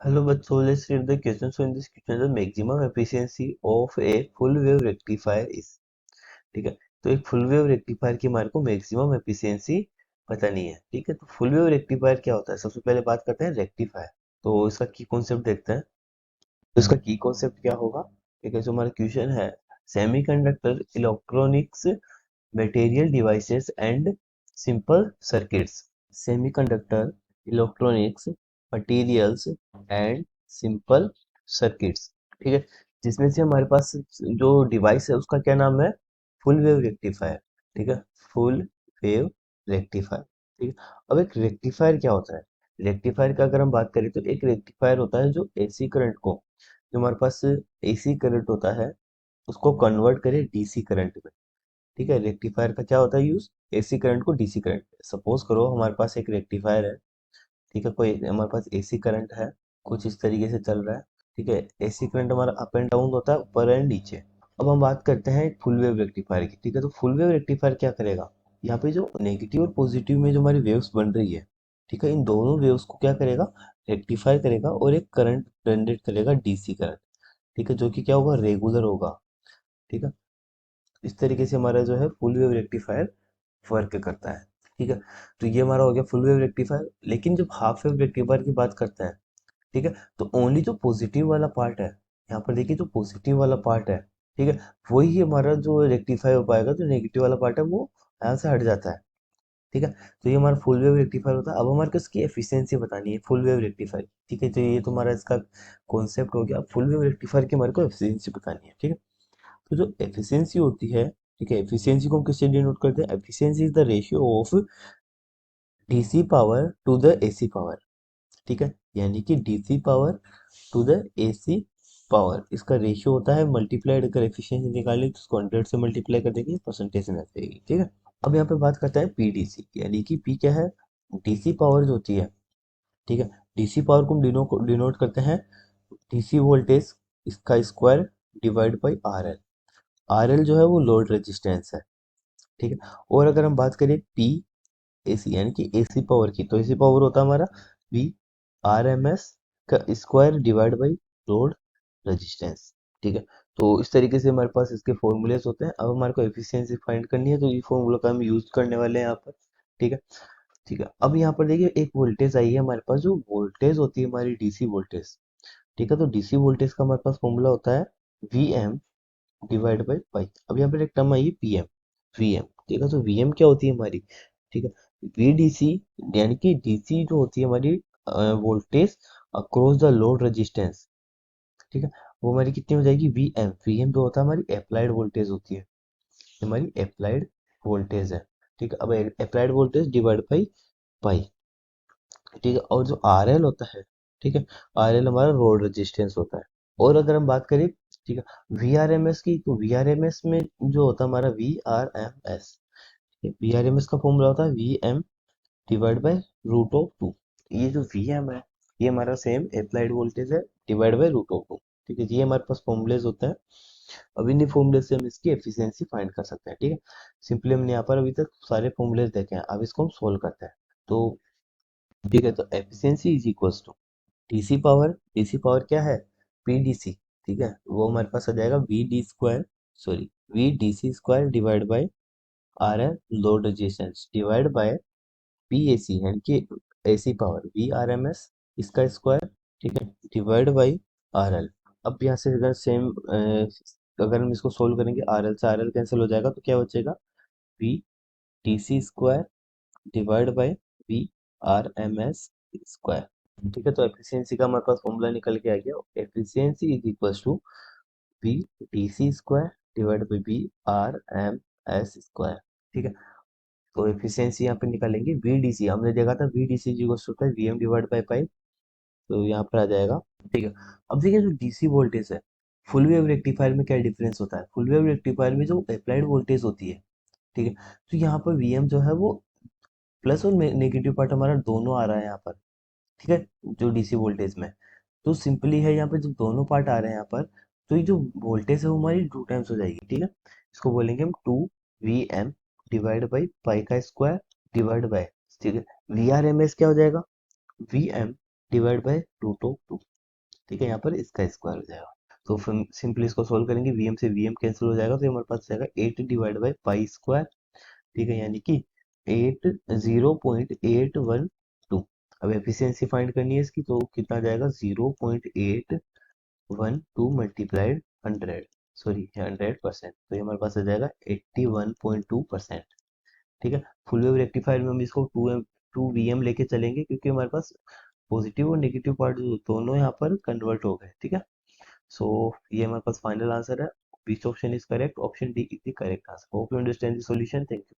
Hello, but so let's read the question. So in this question, the maximum efficiency of a full wave rectifier is. ठीक है, तो एक full wave rectifier की हमारे को maximum efficiency पता नहीं है। ठीक है, तो फुल वेव रेक्टिफायर क्या होता है? सबसे पहले बात करते हैं रेक्टिफायर। तो इसका की कॉन्सेप्ट देखते हैं। तो इसका की कॉन्सेप्ट क्या होगा? ठीक है, जो हमारा क्वेश्चन है, semiconductor electronics material devices and simple circuits. Semiconductor electronics materials and simple circuits. ठीक है, जिसमें से हमारे पास जो डिवाइस है उसका क्या नाम है? Full wave rectifier. ठीक है, फुल वेव रेक्टिफायर। ठीक है, अब एक रेक्टिफायर क्या होता है? रेक्टिफायर का अगर हम बात करें तो एक रेक्टिफायर होता है जो एसी करंट को, जो हमारे पास एसी करंट होता है, उसको कन्वर्ट करे डीसी करंट में। ठीक है, रेक्टिफायर का क्या होता है यूज? एसी करंट को डीसी करंट। सपोज करो हमारे पास एक रेक्टिफायर है। ठीक है, कोई हमारे पास एसी करंट है, कुछ इस तरीके से चल रहा है। ठीक है, एसी करंट हमारा अप एंड डाउन होता है, ऊपर एंड नीचे। अब हम बात करते हैं फुल वेव रेक्टिफायर की। ठीक है, तो फुल वेव रेक्टिफायर क्या करेगा? यहाँ पे जो नेगेटिव और पॉजिटिव में जो हमारी वेव्स बन रही है, ठीक है, इन दोनों वेव्स को क्या करेगा? रेक्टिफाई करेगा और एक करंट जनरेट करेगा, डीसी करंट। ठीक है, जो कि क्या होगा? रेगुलर होगा। ठीक है, इस तरीके से हमारा जो है फुल वेव रेक्टिफायर वर्क करता है। ठीक है, तो ये हमारा हो गया फुल वेव रेक्टिफायर। लेकिन जब हाफ वेव रेक्टिफायर की बात करते हैं, ठीक है, तो ओनली जो पॉजिटिव वाला पार्ट है, यहाँ पर देखिए जो पॉजिटिव वाला पार्ट है, ठीक है, वही हमारा जो रेक्टिफाई हो पाएगा। जो नेगेटिव वाला पार्ट है वो यहाँ से हट जाता है। ठीक है, तो ये हमारा फुल वेव रेक्टिफायर होता है। अब हमारे को इसकी एफिशिएंसी बतानी है, फुल वेव रेक्टिफायर। ठीक है, तो ये तो हमारा इसका कॉन्सेप्ट हो गया। अब फुल वेव रेक्टिफायर की हमारे को एफिशिएंसी बतानी है। ठीक है, तो जो एफिशिएंसी होती है, ठीक है, एफिशिएंसी को हम किससे डिनोट करते हैं? Efficiency is the ratio of DC power to the AC power. ठीक है, यानी कि DC power to the AC power, इसका रेशियो होता है मल्टीप्लाइड। अगर एफिशिएंसी निकालें तो इसको 100 से मल्टीप्लाई कर देंगे, परसेंटेज में आ जाएगी। ठीक है, अब यहाँ पे बात करते हैं पीडीसी, यानी कि पी क्या है? डीसी पावर जो होती है। ठीक है, डीसी पावर को हम डिनोट करते हैं डीसी वोल्टेज, इसका square divide by RL. RL जो है वो लोड रेजिस्टेंस है। ठीक है, और अगर हम बात करें पी एसी, यानी कि एसी पावर की, तो एसी पावर होता है हमारा वी आर एम एस का square divide by load resistance. ठीक है, तो इस तरीके से हमारे पास इसके फॉर्मूलेस होते हैं। अब हमारे को एफिशिएंसी फाइंड करनी है, तो ये फॉर्मूला का हम यूज करने वाले हैं यहाँ पर। ठीक है, ठीक है, अब यहाँ पर देखिए एक वोल्टेज आई है हमारे पास, जो वोल्टेज होती है हमारी डीसी वोल्टेज। ठीक है, तो डीसी वोल्टेज का हमारे पास फॉर्मूला होता है V M divide by pi. अब यहाँ पर एक टर्म आई है पीएम, वीएम। ठीक है, तो वीएम क्या होती है हमारी? ठीक है, वीडीसी, यानी कि डीसी जो होती है हमारी voltage across the load resistance. ठीक है, वो हमारी कितनी हो जाएगी? वीएम। वीएम जो होता है हमारी अप्लाइड वोल्टेज होती है, ये हमारी अप्लाइड वोल्टेज है। ठीक है, अब अप्लाइड वोल्टेज डिवाइड बाई पाई। ठीक है, और जो आरएल होता है, ठीक है, आरएल हमारा रोड रेजिस्टेंस होता है। और अगर हम बात करें, ठीक है, वीआरएमएस की, तो वीआरएमएस में जो होता है हमारा वीआरएमएस, वीआरएमएस का फॉर्मूला होता है V M divide by root of two. ये जो वी एम है, ये हमारा सेम अप्लाइड वोल्टेज है, divide by root of two. ठीक है, ये हमारे पास फॉर्मूलेज होता है। अब इन्हीं फॉर्मूले से हम इसकी एफिशिएंसी फाइंड कर सकते हैं। ठीक है, सिंपली हमने यहाँ पर अभी तक सारे फॉर्मूलेज देखे हैं, अब इसको हम सोल्व करते हैं। तो ठीक है, तो efficiency is equals to DC power. DC power क्या है? पीडीसी। ठीक है, वो हमारे पास आ जाएगा V D square, sorry, V D C square divide by R L load resistance divide by P A C, यानी कि AC power V R M S, इसका स्क्वायर। ठीक है, डिवाइड बाई आर एल। अब यहाँ से अगर सेम अगर हम इसको सोल्व करेंगे, आर एल से आर एल कैंसिल हो जाएगा, तो क्या बचेगा? V T C square divide by V R M S square. ठीक है, तो एफिशिएंसी का हमारे पास फॉर्मूला निकल के आ गया। Efficiency is equal to V T C square divide by V R M S square. ठीक है, तो एफिशिएंसी यहाँ पे निकालेंगे वीडीसी, हमने देखा था वीडीसी जी होता है वीएम डिवाइड बाई पाई, तो यहाँ पर आ जाएगा। ठीक है, अब देखिए जो डीसी वोल्टेज है, फुल वेव रेक्टिफायर में क्या डिफरेंस होता है? फुल वेव रेक्टिफायर में जो अप्लाइड वोल्टेज होती है, ठीक है, तो यहाँ पर वीएम जो है वो प्लस और नेगेटिव पार्ट हमारा दोनों आ रहा है यहाँ पर। ठीक है, जो डीसी वोल्टेज में, तो सिंपली है यहाँ पे जब दोनों पार्ट आ रहे हैं यहाँ पर, तो ये जो वोल्टेज है वो हमारी टू टाइम्स हो जाएगी। ठीक है, इसको बोलेंगे हम two V M divide by pi का स्क्वायर डिवाइड बाय, ठीक है, वी आर एम एस क्या हो जाएगा? V M divide by root of two. ठीक है, यहाँ पर इसका स्क्वायर हो जाएगा। तो फिर सिंपली इसको सोल्व करेंगे, वीएम से वीएम कैंसिल हो जाएगा, तो हमारे पास जाएगा 8 डिवाइड बाई पाई स्क्वायर। ठीक है, यानी कि 0.812। अब एफिशिएंसी फाइंड करनी है इसकी, तो कितना जाएगा, 0.812 मल्टीप्लाइड 100, सॉरी 100%, तो ये हमारे पास आ जाएगा 81.2%। ठीक है, फुल वेव रेक्टिफायर में हम इसको 2 वीएम लेके चलेंगे, क्योंकि हमारे पास पॉजिटिव और नेगेटिव पार्ट दोनों यहाँ पर कन्वर्ट हो गए। ठीक है, सो ये हमारे पास फाइनल आंसर है। Which option is correct? Option D is the correct answer. Hope you understand the solution. Thank you.